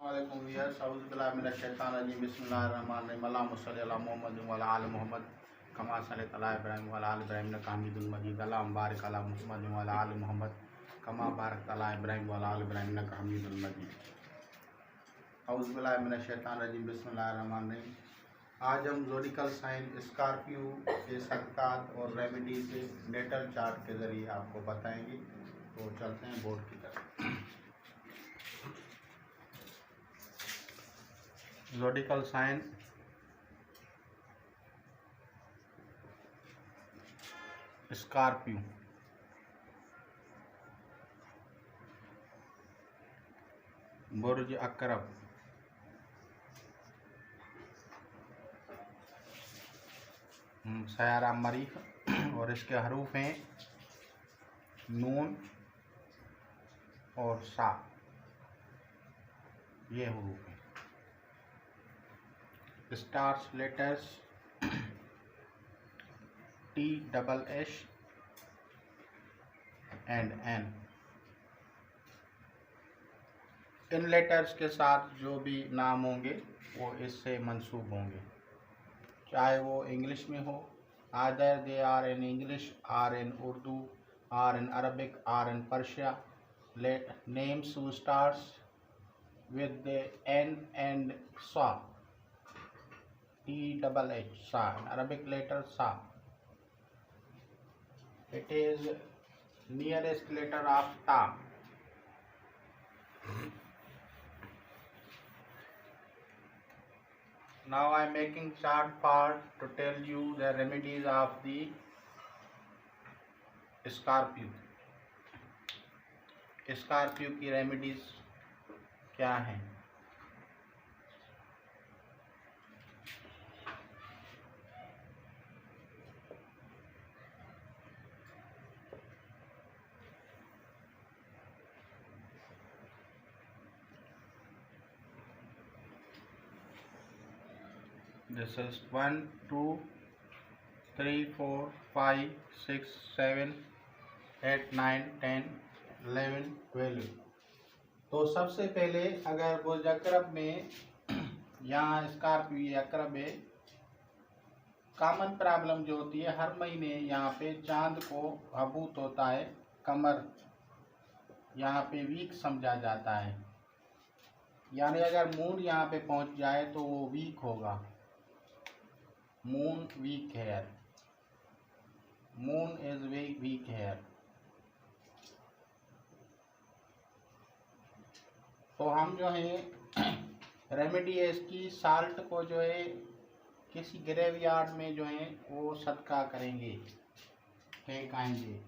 वालेकुम वियर्स अऊज़ु बिल्लाहि मिनश शैतानिर रजीम बिस्मिल्लाहिर रहमानिर रहीम अल्लाहुम्मा सल्लि अला मुहम्मद व अला आलि मुहम्मद कमा सल्लैता अला इब्राहीम व अला आलि इब्राहीम इन्नका हमीदुम मजीद अल्लाहुम्मा बारिक अला मुहम्मद व अला आलि मुहम्मद कमा बारकता अला इब्राहीम व अला आलि इब्राहीम इन्नका हमीदुम मजीद। अऊज़ु बिल्लाहि मिनश शैतानिर रजीम बिस्मिल्लाहिर रहमानिर रहीम। आज हम ज़ोडिकल साइन स्कॉर्पियो के सदक़ात और रेमेडी के नेटल चार्ट के ज़रिए आपको बताएंगे। तो चलते हैं बोर्ड की तरफ। ज़ोडिकल साइन स्कॉर्पियो, बुर्ज अकरब, सयारा मरीख और इसके हरूफ हैं नून और सा। ये हरूफ हैं। Stars letters TSS and N। In letters के साथ जो भी नाम होंगे वो इससे मंसूब होंगे, चाहे वो इंग्लिश में हो, whether they are in English, or in Urdu, or in Arabic, or in Persia. Names who starts with the N and Sa, TSS, Sa, Arabic letter Sa. It is nearest letter of Ta. Now I am making chart for to tell you the remedies of the Scorpio. Scorpio की remedies क्या हैं? This is 1, 2, 3, 4, 5, 6, 7, 8, 9, 10, 11, 12। तो सबसे पहले अगर बुर्ज अकरब में यहाँ Scorpio अकरब है, कॉमन प्रॉब्लम जो होती है हर महीने यहाँ पे चांद को हबूत होता है, कमर यहाँ पे वीक समझा जाता है। यानी अगर मून यहाँ पे पहुँच जाए तो वो वीक होगा। Moon week here, moon is week here. तो हम जो है रेमेडी है इसकी, साल्ट को जो है किसी ग्रेवयार्ड में जो है वो सदका करेंगे, फेंकाएंगे।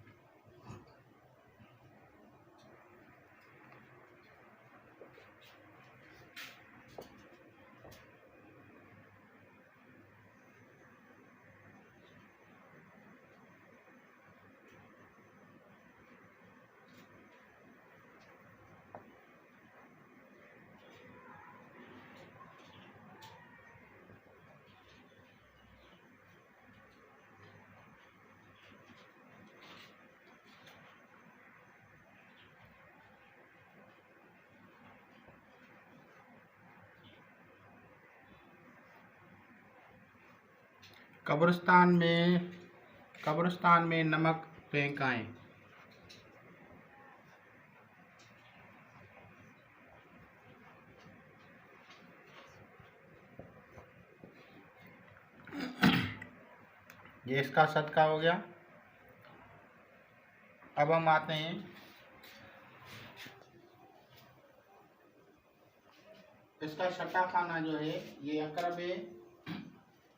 कब्रिस्तान में नमक फेंकाएं। ये इसका सदका हो गया। अब हम आते हैं इसका छठा खाना जो है, ये अकरब है,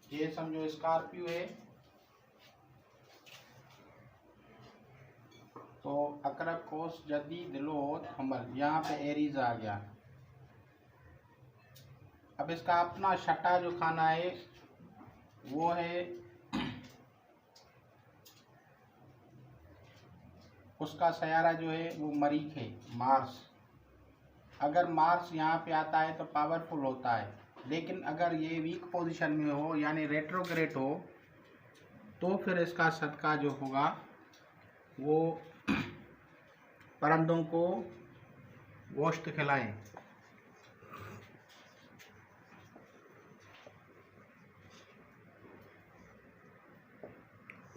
ये समझो स्कॉर्पियो है। तो अकरब कोस जदीद लोथ हमल, यहाँ पे एरीज आ गया। अब इसका अपना छठा जो खाना है वो है, उसका सयारा जो है वो मरीख है, मार्स। अगर मार्स यहाँ पे आता है तो पावरफुल होता है, लेकिन अगर ये वीक पोजीशन में हो यानी रेट्रोग्रेड हो तो फिर इसका सदका जो होगा वो परिंदों को गोश्त खिलाएं।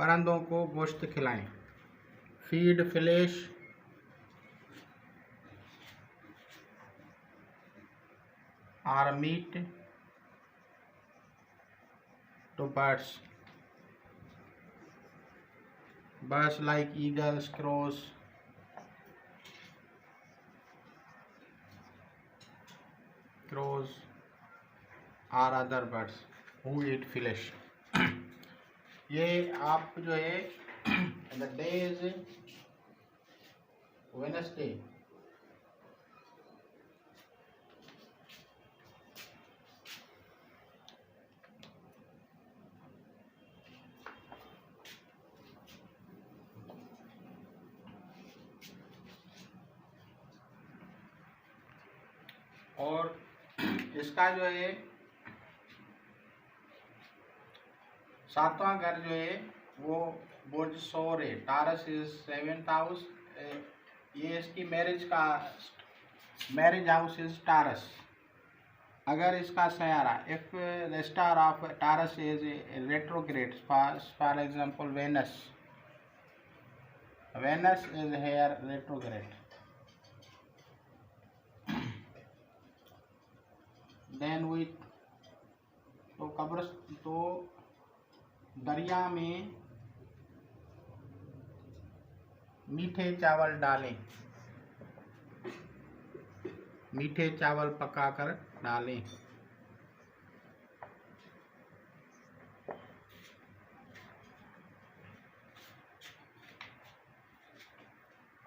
परिंदों को गोश्त खिलाएं। फीड फ्लैश और meat to birds like eagles, crows, or other birds who eat flesh. ये आप जो है the day is Wednesday. और इसका जो है 7वां घर जो है वो बुर्ज शोर है। Taurus is 7th house. ये इसकी मैरिज हाउस इज टारस। अगर इसका सयारा if the star of Taurus is retrograde, for example Venus is here retrograde, then we तो दरिया में मीठे चावल डालें, मीठे चावल पकाकर डालें।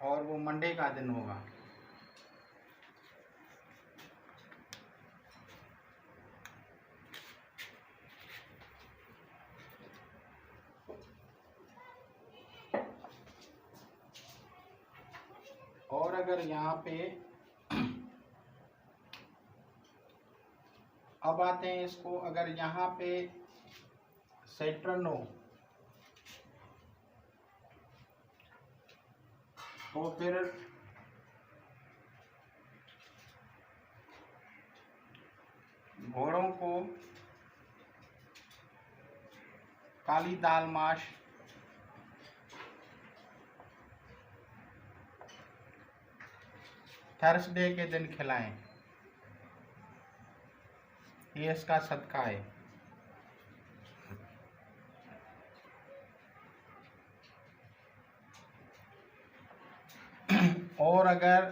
और वो मंडे का दिन होगा। और अगर यहाँ पे अब आते हैं इसको, अगर यहाँ पे सैटर्न हो तो फिर घोड़ों को काली दाल माश थर्सडे के दिन खिलाएं। ये इसका सदका है। और अगर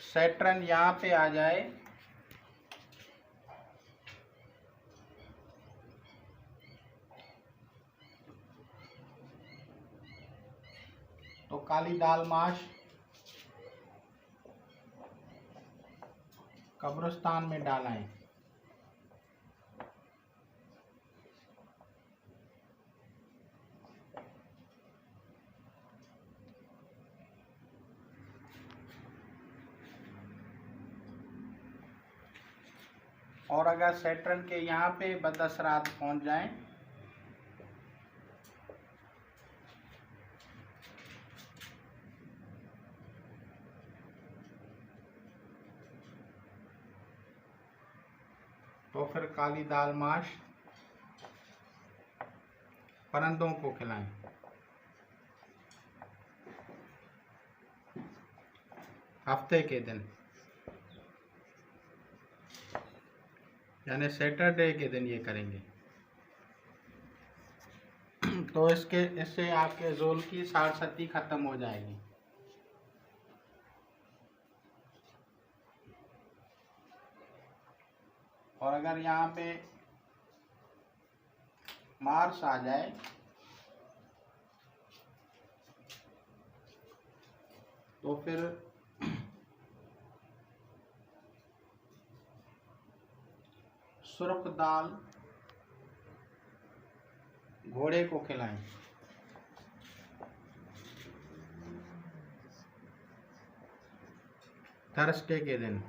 सैटर्न यहाँ पे आ जाए तो काली दाल माश कब्रिस्तान में डालें। और अगर सैटर्न के यहाँ पे बदस रात पहुँच जाएं तो फिर काली दाल माश परिंदों को खिलाएं। हफ्ते के दिन यानी सैटरडे के दिन ये करेंगे। तो इससे आपके जोल की सारसती खत्म हो जाएगी। और अगर यहाँ पे मार्स आ जाए तो फिर सुर्ख दाल घोड़े को खिलाएं। थर्सडे के दिन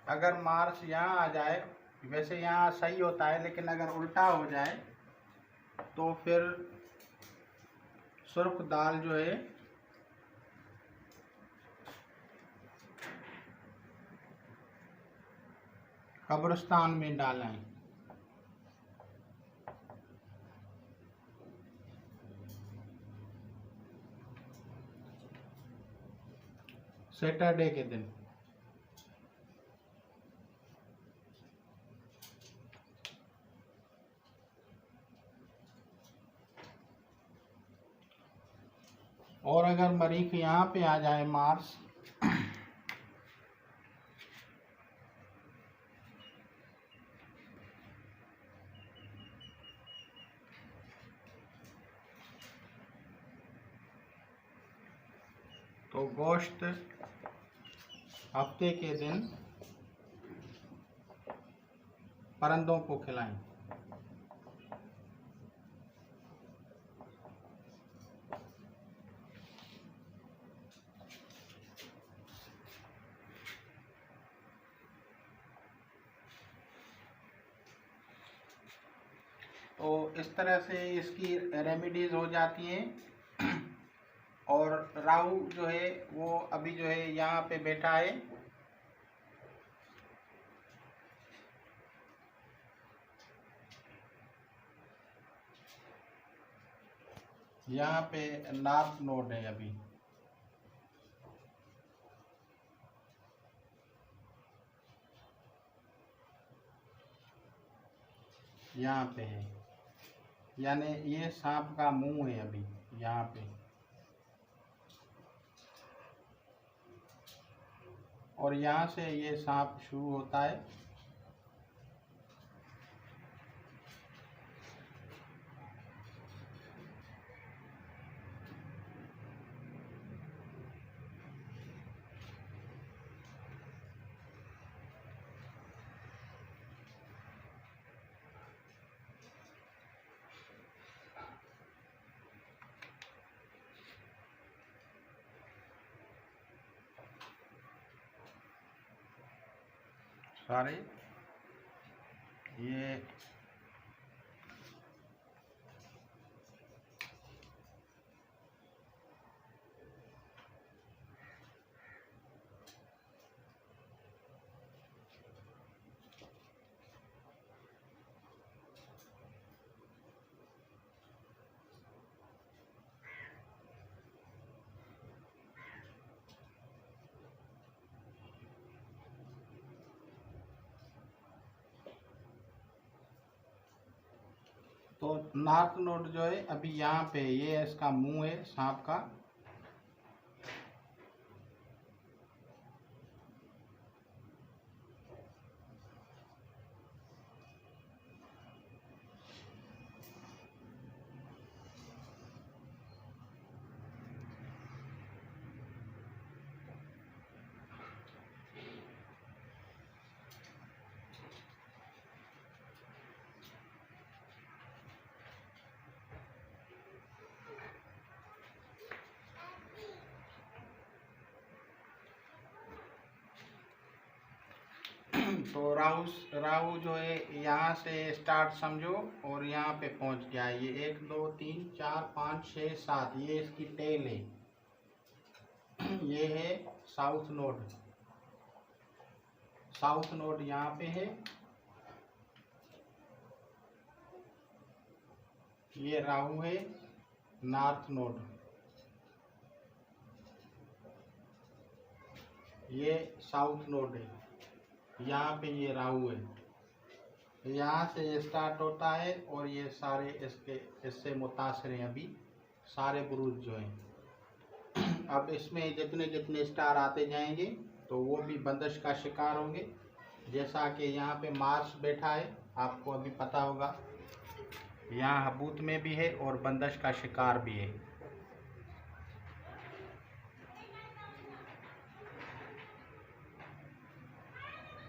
अगर मार्स यहाँ आ जाए, वैसे यहाँ सही होता है, लेकिन अगर उल्टा हो जाए तो फिर सुर्ख दाल जो है कब्रिस्तान में डालें। सैटरडे के दिन। और अगर मरीख यहाँ पे आ जाए मार्स, तो गोश्त हफ्ते के दिन परिंदों को खिलाएं। तो इस तरह से इसकी रेमेडीज हो जाती हैं। और राहु जो है वो अभी जो है यहाँ पे बैठा है। यहाँ पे नॉर्थ नोड है अभी। यहाँ पे है, यानी ये सांप का मुंह है अभी यहाँ पे। और यहाँ से ये सांप शुरू होता है। सारे ये तो नॉर्थ नोड जो है अभी यहाँ पे, ये इसका मुंह है सांप का। तो राहु जो है यहाँ से स्टार्ट समझो और यहाँ पे पहुँच गया है। ये 1 2 3 4 5 6 7, ये इसकी टेल है। ये है साउथ नोड। साउथ नोड यहाँ पे है। ये राहु है नॉर्थ नोड। ये साउथ नोड है, यहाँ पे ये राहु है। यहाँ से ये स्टार्ट होता है और ये सारे इससे मुतासर हैं अभी सारे बुरुज जो हैं। अब इसमें जितने जितने स्टार आते जाएंगे तो वो भी बंदिश का शिकार होंगे। जैसा कि यहाँ पे मार्स बैठा है, आपको अभी पता होगा, यहाँ हबूत में भी है और बंदिश का शिकार भी है।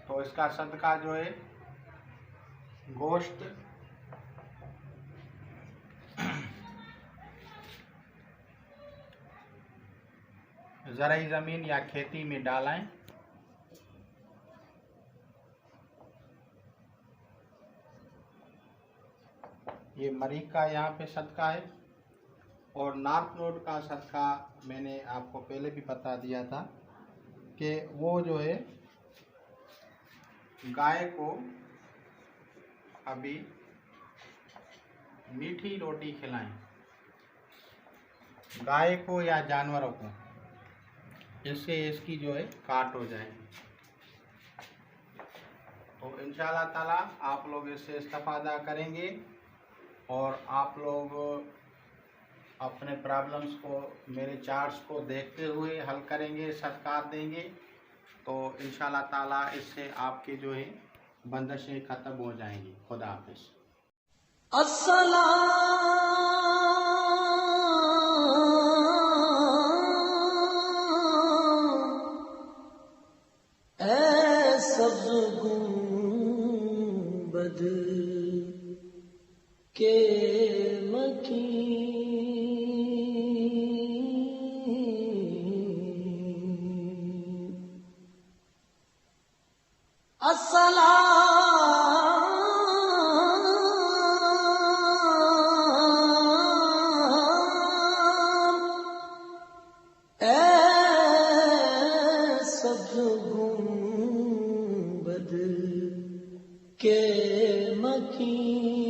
तो इसका सदका जो है गोश्त ज़राई ज़मीन या खेती में डालें। ये मरीख का यहाँ पे सदका है। और नॉर्थ नोड का सदका मैंने आपको पहले भी बता दिया था कि वो जो है गाय को अभी मीठी रोटी खिलाएं, गाय को या जानवरों को, इससे इसकी जो है काट हो जाएगी। तो इंशाल्लाह ताला आप लोग इससे इस्तेफादा करेंगे और आप लोग अपने प्रॉब्लम्स को, मेरे चार्ट्स को देखते हुए हल करेंगे, सदकात देंगे, तो इंशाल्लाह ताला इससे आपके जो है बंदिशें ख़त्म हो जाएंगी। खुदा हाफिज़। सब्ज़ गुंबद के मकीन, अस्सलाम सब्ज़ गुंबद के मकीन।